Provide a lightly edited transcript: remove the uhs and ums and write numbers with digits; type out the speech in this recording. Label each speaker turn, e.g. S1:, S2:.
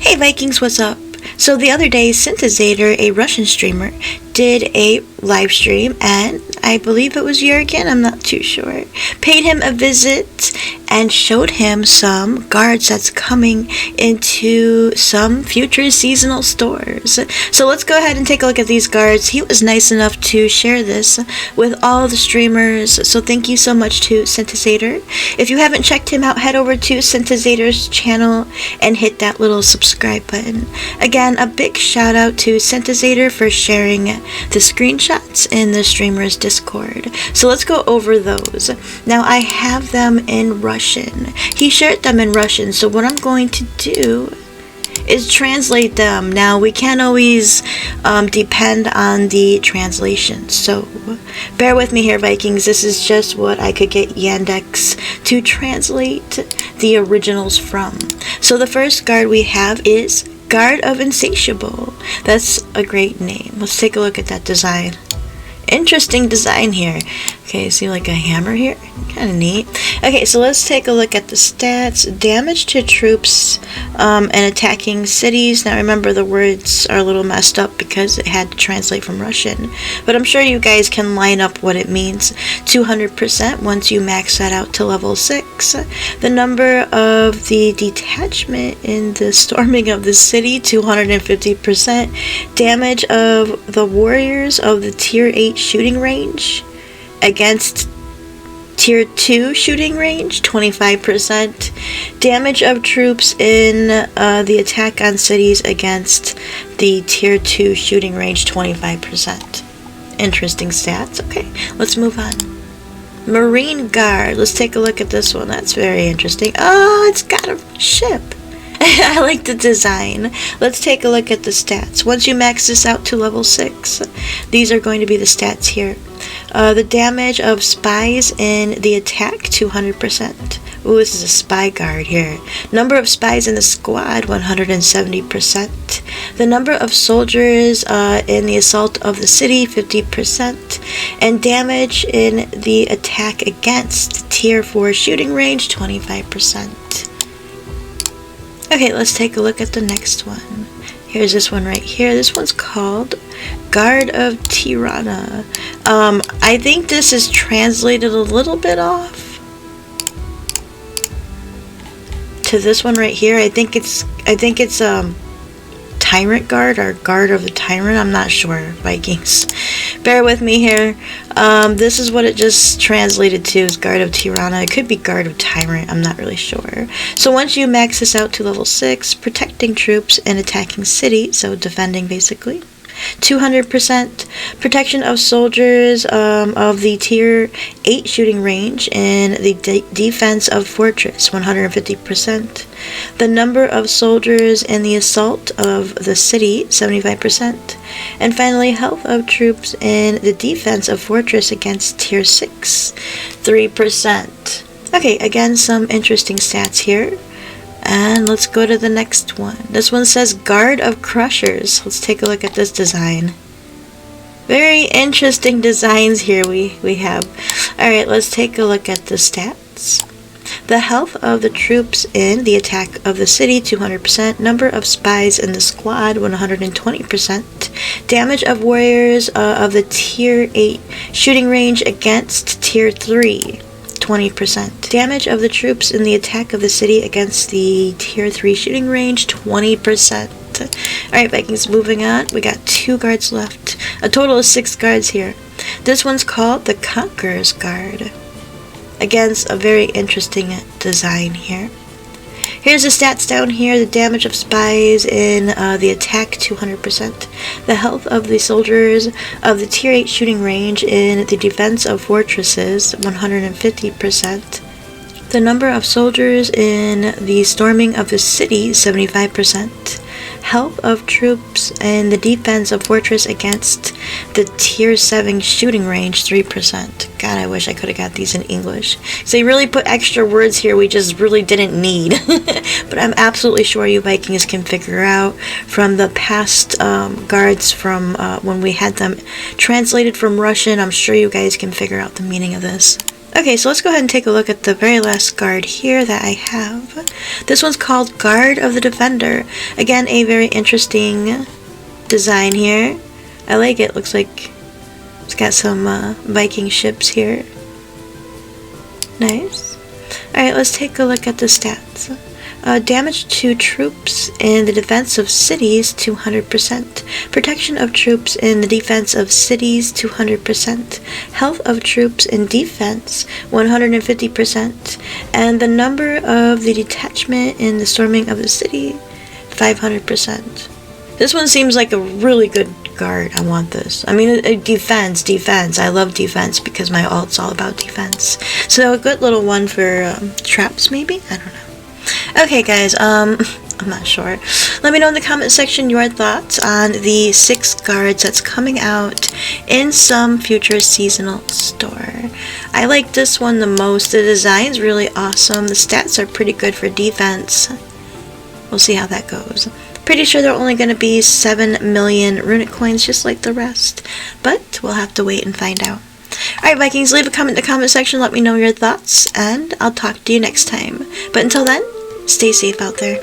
S1: Hey Vikings, what's up? So the other day, Synthesator, a Russian streamer, did a live stream, and I believe it was Jurgen, I'm not too sure, paid him a visit and showed him some guards that's coming into some future seasonal stores. So let's go ahead and take a look at these guards. He was nice enough to share this with all the streamers, so thank you so much to Synthesator. If you haven't checked him out, head over to Synthesator's channel and hit that little subscribe button. Again, a big shout out to Synthesator for sharing the screenshots in the streamer's Discord. So let's go over those. Now I have them in Russian. He shared them in Russian, so what I'm going to do is translate them. Now we can't always depend on the translation, so bear with me here, Vikings. This is just what I could get Yandex to translate the originals from. So the first guard we have is Guard of Insatiable. That's a great name. Let's take a look at that design. Interesting design here. Okay, see like a hammer here? Kind of neat. Okay, so let's take a look at the stats. Damage to troops and attacking cities. Now remember, the words are a little messed up because it had to translate from Russian, but I'm sure you guys can line up what it means. 200% once you max that out to level 6. The number of the detachment in the storming of the city, 250%. Damage of the warriors of the tier 8 shooting range against tier 2 shooting range, 25%. Damage of troops in the attack on cities against the tier 2 shooting range, 25%. Interesting stats. Okay, let's move on. Marine Guard. Let's take a look at this one. That's very interesting. Oh, it's got a ship. I like the design. Let's take a look at the stats. Once you max this out to level 6, these are going to be the stats here. The damage of spies in the attack, 200%. Ooh, this is a spy guard here. Number of spies in the squad, 170%. The number of soldiers in the assault of the city, 50%. And damage in the attack against tier 4 shooting range, 25%. Okay, let's take a look at the next one. Here's this one right here. This one's called Guard of Tirana. I think this is translated a little bit off to this one right here. I think it's Tyrant Guard or Guard of the Tyrant. I'm not sure, Vikings. Bear with me here. This is what it just translated to, is Guard of Tirana. It could be Guard of Tyrant, I'm not really sure. So once you max this out to level 6, protecting troops and attacking city, so defending basically, 200%. Protection of soldiers of the tier 8 shooting range in the defense of fortress, 150%. The number of soldiers in the assault of the city, 75%. And finally, health of troops in the defense of fortress against tier 6, 3%. Okay, again, some interesting stats here. And let's go to the next one. This one says Guard of Crushers. Let's take a look at this design. Very interesting designs here we have. Alright, let's take a look at the stats. The health of the troops in the attack of the city, 200%. Number of spies in the squad, 120%. Damage of warriors of the tier 8 shooting range against tier 3. 20%. Damage of the troops in the attack of the city against the tier 3 shooting range, 20%. Alright, Vikings, moving on. We got 2 guards left. A total of 6 guards here. This one's called the Conqueror's Guard. Again, a very interesting design here. Here's the stats down here. The damage of spies in the attack, 200%. The health of the soldiers of the tier 8 shooting range in the defense of fortresses, 150%. The number of soldiers in the storming of the city, 75%. Health of troops in the defense of fortress against the tier 7 shooting range, 3%. God, I wish I could have got these in English. So they really put extra words here we just really didn't need. But I'm absolutely sure you Vikings can figure out from the past guards from when we had them translated from Russian. I'm sure you guys can figure out the meaning of this. Okay, so let's go ahead and take a look at the very last guard here that I have. This one's called Guard of the Defender. Again, a very interesting design here. I like it. Looks like it's got some Viking ships here. Nice. Alright, let's take a look at the stats. Damage to troops in the defense of cities, 200%. Protection of troops in the defense of cities, 200%. Health of troops in defense, 150%. And the number of the detachment in the storming of the city, 500%. This one seems like a really good guard. I want this. I mean, defense. I love defense because my alt's all about defense. So a good little one for traps, maybe? I don't know. Okay, guys, I'm not sure. Let me know in the comment section your thoughts on the 6 guards that's coming out in some future seasonal store. I like this one the most. The design's really awesome. The stats are pretty good for defense. We'll see how that goes. Pretty sure they're only going to be 7 million runic coins just like the rest, but we'll have to wait and find out. Alright, Vikings, leave a comment in the comment section, let me know your thoughts, and I'll talk to you next time. But until then, stay safe out there.